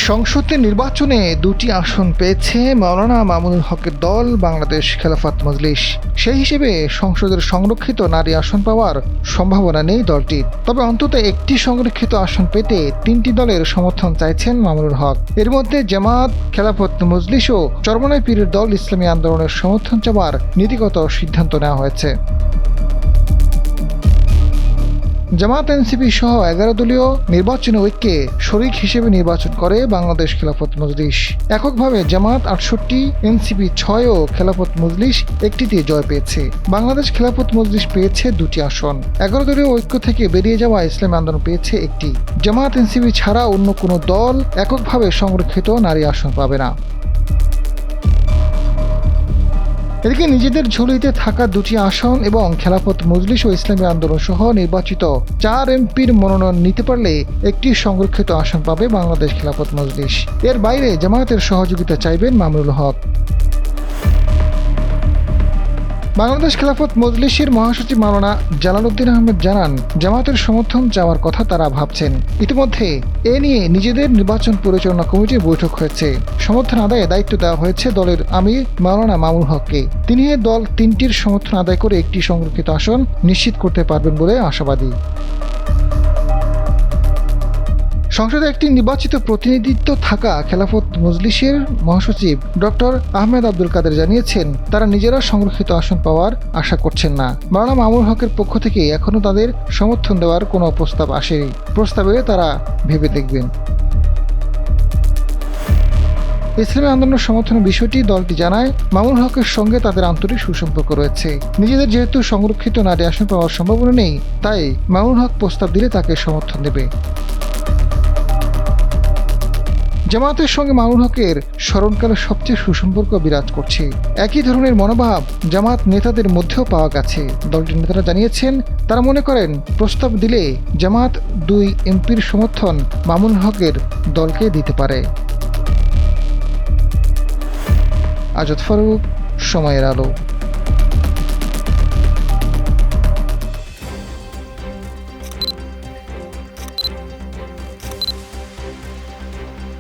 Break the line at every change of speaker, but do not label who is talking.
সংসদের নির্বাচনে দুটি আসন পেয়েছে মাওলানা মামুনুল হকের দল বাংলাদেশ খেলাফত মজলিস। সেই হিসেবে সংসদের সংরক্ষিত নারী আসন পাওয়ার সম্ভাবনা নেই দলটির। তবে অন্তত একটি সংরক্ষিত আসন পেতে তিনটি দলের সমর্থন চাইছেন মামুনুল হক। এর মধ্যে জামাত, খেলাফত মজলিস ও চরমনাই পীরের দল ইসলামী আন্দোলনের সমর্থন চাওয়ার নীতিগত সিদ্ধান্ত নেওয়া হয়েছে। জামাত, এনসিপি সহ 11 দলীয় নির্বাচনী ঐক্যে শরিক হিসেবে নির্বাচন করে বাংলাদেশ খেলাফত মজলিস। এককভাবে জামাত 68, এনসিপি 6 ও খেলাফত মজলিস একটিতে জয় পেয়েছে। বাংলাদেশ খেলাফত মজলিস পেয়েছে 2টি আসন। 11 দলীয় ঐক্য থেকে বেরিয়ে যাওয়া ইসলামী আন্দোলন পেয়েছে 1টি। জামাত, এনসিপি ছাড়া অন্য কোনো দল এককভাবে সংরক্ষিত নারী আসন পাবে না। এদিকে নিজেদের ঝুলিতে থাকা 2টি আসন এবং খেলাফত মজলিস ও ইসলামী আন্দোলন সহ নির্বাচিত 4 এমপির মনোনয়ন নিতে পারলে একটি সংরক্ষিত আসন পাবে বাংলাদেশ খেলাফত মজলিস। এর বাইরে জামায়াতের সহযোগিতা চাইবেন মামুনুল হক। বাংলাদেশ খেলাফত মজলিসের মহাসচিব মাওলানা জালালউদ্দিন আহমেদ জানান, জামায়াতের সমর্থন চাওয়ার কথা তারা ভাবছেন। ইতিমধ্যে এ নিয়ে নিজেদের নির্বাচন পরিচালনা কমিটির বৈঠক হয়েছে। সমর্থন আদায়ে দায়িত্ব দেওয়া হয়েছে দলের আমির মাওলানা মামুনুল হককে। তিনি দল 3টির সমর্থন আদায় করে একটি সংরক্ষিত আসন নিশ্চিত করতে পারবেন বলে আশাবাদী। সংসদে একটি নির্বাচিত প্রতিনিধিত্ব থাকা খেলাফত মজলিসের মহাসচিব ডক্টর আহমেদ আব্দুল কাদের জানিয়েছেন, তারা নিজেরা সংরক্ষিত আসন পাওয়ার আশা করছেন না। মাওলানা মামুনুল হকের পক্ষ থেকে এখনও তাদের সমর্থন দেওয়ার কোনো প্রস্তাব আসেনি। প্রস্তাবে তারা ভেবে দেখবেন। ইসলামী আন্দোলনের সমর্থনের বিষয়টি দলটি জানায়, মামুনুল হকের সঙ্গে তাদের আন্তরিক সুসম্পর্ক রয়েছে। নিজেদের যেহেতু সংরক্ষিত নারী আসন পাওয়ার সম্ভাবনা নেই, তাই মামুনুল হক প্রস্তাব দিলে তাকে সমর্থন দেবে। জামায়াতের সঙ্গে মামুনুল হকের স্মরণকালে সবচেয়ে সুসম্পর্ক বিরাজ করছে। একই ধরনের মনোভাব জামায়াত নেতাদের মধ্যেও পাওয়া গেছে। দলটির নেতারা জানিয়েছেন, তারা মনে করেন প্রস্তাব দিলে জামায়াত 2 এমপির সমর্থন মামুনুল হকের দলকে দিতে পারে। আজাদ ফারুক, সময়ের আলো।